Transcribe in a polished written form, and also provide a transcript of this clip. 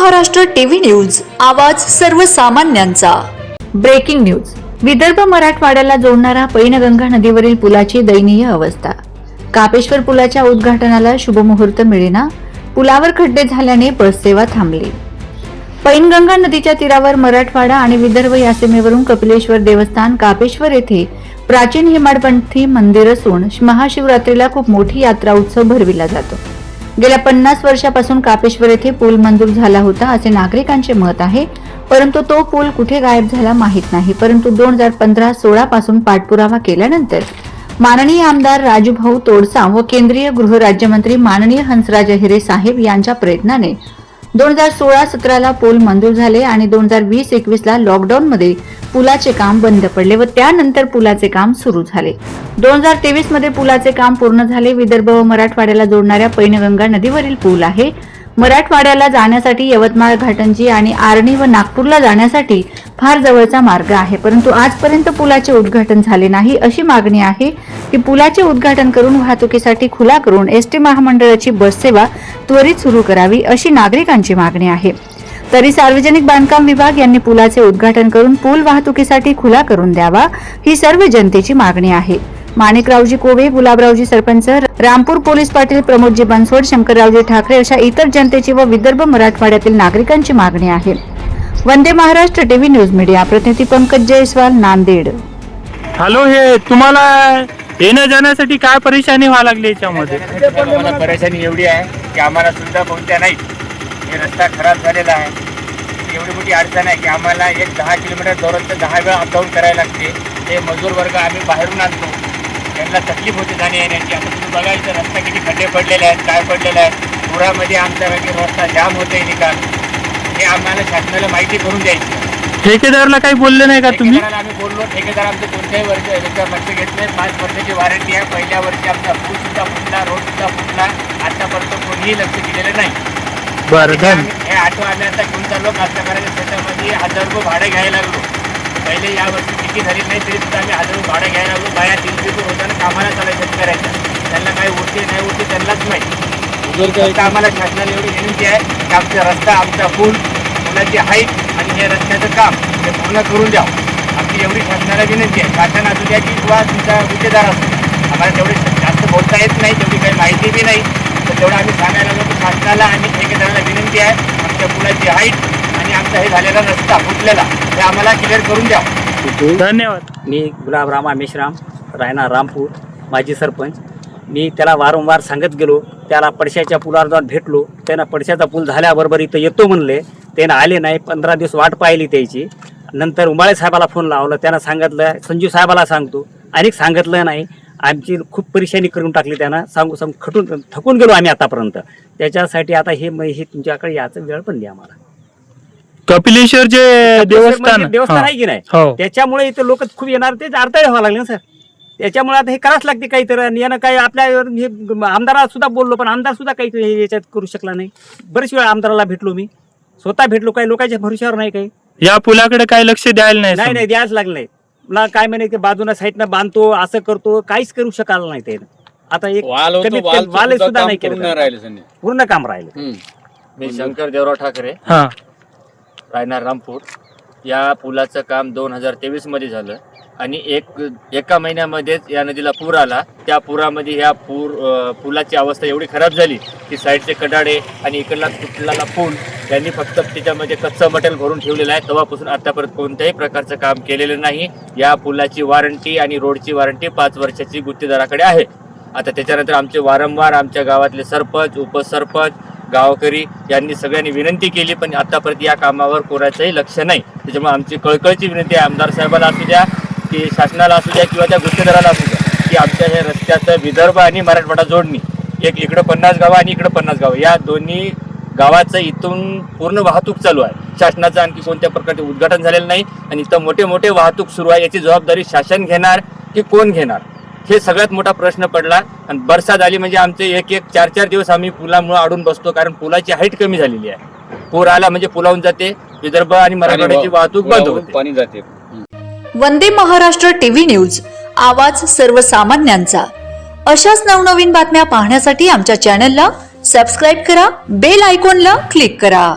Maharashtra TV news, आवाज सर्वसामान्यांचा। Breaking news. Vidarbha मराठवाड्याला जोडणारा पैनगंगा नदीवरील पुलाची दयनीय अवस्था। कापेश्वर पुलाच्या उद्घाटनाला शुभमुहूर्त मिळेना, पुलावर खड्डे झाल्याने बस सेवा थांबली। पैनगंगा नदीच्या तीरावर मराठवाडा आणि विदर्भ या सीमेवरून कपिलेश्वर देवस्थान कापेश्वर येथे प्राचीन हेमाडपंथी मंदिर असून महाशिवरात्रीला खूप मोठी यात्रा उत्सव भरविला जातो। गेल्या 50 वर्षापासून कापेश्वर येथे पूल मंजूर झाला होता असे नागरिकांचे मत आहे, परंतु तो पूल कुठे गायब झाला माहित नाही। परंतु 2015-16 पासून पाठपुरावा केल्यानंतर माननीय आमदार राजूभाऊ तोडसा व केंद्रीय गृह राज्यमंत्री माननीय हंसराज अहिरे साहेब यांच्या प्रयत्नाने 2016-17 ला पूल मंजूर झाले आणि 2020-21 ला लॉकडाऊन मध्ये पुलाचे काम बंद पडले व त्यानंतर पुलाचे काम सुरू झाले। 2023 मध्ये पुलाचे काम पूर्ण झाले। विदर्भ व मराठवाड्याला जोडणाऱ्या पैनगंगा नदीवरील पूल आहे। मराठवाड्याला जाण्यासाठी यवतमाळ, घाटंजी आणि आर्णी व नागपूरला जाण्यासाठी फार जवळचा मार्ग आहे, परंतु आजपर्यंत पुलाचे उद्घाटन झाले नाही। अशी मागणी आहे की पुलाचे उद्घाटन करून वाहतुकीसाठी खुला करून एसटी महामंडळाची बस सेवा त्वरित सुरू करावी, अशी नागरिकांची मागणी आहे। तरी सार्वजनिक बांधकाम विभाग यांनी पुलाचे उद्घाटन करून पूल वाहतुकीसाठी खुला करून द्यावा, ही सर्व जनतेची मागणी आहे। माणिकरावजी कोवे, गुलाबरावजी सरपंच, रामपूर पोलीस पाटील, प्रमोदजी बनसोड, शंकररावजी ठाकरे अशा इतर जनतेची व विदर्भ मराठवाड्यातील नागरिकांची मागणी आहे। Vande Maharashtra TV news media प्रतिनिधी पंकज जयस्वाल, नांदेड। हॅलो, हे तुम्हाला येण्या जाण्यासाठी काय परेशानी व्हायला लागली याच्यामध्ये? आम्हाला परेशानी एवढी आहे की आम्हाला सुविधा कोणत्या नाही। हे रस्ता खराब झालेला आहे, एवढी मोठी अडचण आहे की आम्हाला एक 10 किलोमीटर दररोज 10 वेळा अपडाऊन करायला लागते। ते मजूर वर्ग आम्ही बाहेरून आणतो, त्यांना तकलीफ होते जाण्या येण्याची। आता तुम्ही बघायचं रस्ता किती खड्डे पडलेले आहेत, काय पडलेले आहेत। पुरामध्ये आमच्या रस्ता जाम होते निकाल, हे आम्हाला शासनाला माहिती करून द्यायची। ठेकेदाराला काही बोलले नाही का तुम्ही? ठेकेदाराला आम्ही बोललो, ठेकेदार आमचं कोणत्याही वर्ष लक्ष घेत नाही। 5 वर्षाची वॉरंटी आहे। पहिल्या वर्षी आमचा पूल सुद्धा फुटला, रोड सुद्धा फुटला, आतापर्यंत कोणीही लक्ष दिलेलं नाही। बरं, हे ऑटो आम्ही आता घेऊन चाललो कास्तकाराच्या शेतामध्ये 1000 रुपये भाडे घ्यायला लागलो। पहिले या वर्षी किती झाली नाही तरी सुद्धा आम्ही 1000 रुपये भाडे घ्यायला लागलो। बाया 300 रुपये रोजानं कामाला चालायचं करायचं, त्यांना काही उरते नाही उरते त्यांनाच माहिती। आम्हाला शासनाला एवढी विनंती आहे की आमचा रस्ता, आमचा पूल, पुलाची हाईट आणि हे रस्त्याचं काम हे पूर्ण करून द्यावं, आमची एवढी शासनाला विनंती आहे। शासन असू द्या की किंवा तुमचा गुत्तेदार असू, आम्हाला तेवढे जास्त बोलता येत नाही, तेवढी काही माहिती बी नाही, तर तेवढं आम्ही सांगायला लागलो की शासनाला आणि ठेकेदाराला विनंती आहे, आमच्या पुलाची हाईट आणि आमचा हे झालेला रस्ता फुटलेला हे आम्हाला क्लिअर करून द्यावं। धन्यवाद। मी गुलाबराम आमेशराम, राहणार रामपूर, माजी सरपंच। मी त्याला वारंवार सांगत गेलो, त्याला पडशाच्या पुलावर जाऊन भेटलो, त्यांना पडशाचा पूल झाल्याबरोबर इथं येतो म्हणले, त्यानं आले नाही। 15 दिवस वाट पाहिली त्याची। नंतर उंबाळे साहेबाला फोन लावला, त्यांना सांगितलं संजू साहेबाला सांगतो, अनेक सांगितलं नाही। आमची खूप परेशानी करून टाकली त्यांना, सांगू थकून गेलो आम्ही आतापर्यंत। त्याच्यासाठी आता हे तुमच्याकडे याचं वेळ पण द्या आम्हाला। कपिलेश्वर जे देवस्थान आहे की नाही, त्याच्यामुळे इथे लोक खूप येणार, ते अडथळे व्हायला लागले ना सर। त्याच्यामुळे आता हे करावंच लागते काहीतरी। यानं काही आपल्या आमदाराला सुद्धा बोललो, पण आमदार सुद्धा काही याच्यात करू शकला नाही। बरेच वेळा आमदाराला भेटलो, मी स्वतः भेटलो, काही लोकांच्या भरोश्यावर नाही, काही या पुलाकडे काही लक्ष द्यायला नाही द्यायच लागलं नाही। मला काय म्हणे की बाजूला साईडनं बांधतो, असं करतो, काहीच करू शकाल नाही ते। आता एक वाल सुद्धा नाही केलं, पूर्ण काम राहिलं। मी शंकर देवराव ठाकरे, राहणार रामपूर। या पुलाचं काम 2023 मध्ये झालं आणि एका महिन्यामध्येच या नदीला पूर आला। त्या पुरामध्ये ह्या पुलाची अवस्था एवढी खराब झाली की साईडचे कडाडे आणि इकडला तुटलेला पूल त्यांनी फक्त त्याच्यामध्ये कच्चं मटेरियल भरून ठेवलेलं आहे। तेव्हापासून आतापर्यंत कोणत्याही प्रकारचं काम केलेलं नाही। या पुलाची वॉरंटी आणि रोडची वॉरंटी 5 वर्षाची गुत्तेदाराकडे आहे। आता त्याच्यानंतर आमचे वारंवार आमच्या गावातले सरपंच, उपसरपंच, गावकरी यांनी सगळ्यांनी विनंती केली, पण आतापर्यंत या कामावर कोणाचंही लक्ष नाही। त्याच्यामुळे आमची कळकळीची विनंती आहे आमदार साहेबाला असू द्या, की शासनाला असू द्या किंवा त्या गुत्तेदाराला असू द्या, की आमच्या हे रस्त्याचं विदर्भ आणि मराठवाडा जोडणी, एक इकडं 50 गावं आणि इकडं 50 गावं, या दोन्ही गावाचं इथून पूर्ण वाहतूक चालू आहे। शासनाचं आणखी कोणत्या प्रकारचे उद्घाटन झालेलं नाही आणि इथं मोठे मोठे वाहतूक सुरू आहे। याची जबाबदारी शासन घेणार की कोण घेणार, हे सगळ्यात मोठा प्रश्न पडला। आणि बरसात आली म्हणजे आमचे एक 4-4 दिवस आम्ही पुलामुळे अडून बसतो, कारण पुलाची हाईट कमी झालेली आहे। पूर आला म्हणजे पुलावून जाते, विदर्भ आणि मराठवाड्याची वाहतूक बंद होते, पाणी जाते। वंदे महाराष्ट्र टीव्ही न्यूज, आवाज सर्वसामान्यांचा। अशाच नवनवीन बातम्या पाहण्यासाठी आमच्या चॅनलला सबस्क्राईब करा, बेल आयकॉनला क्लिक करा।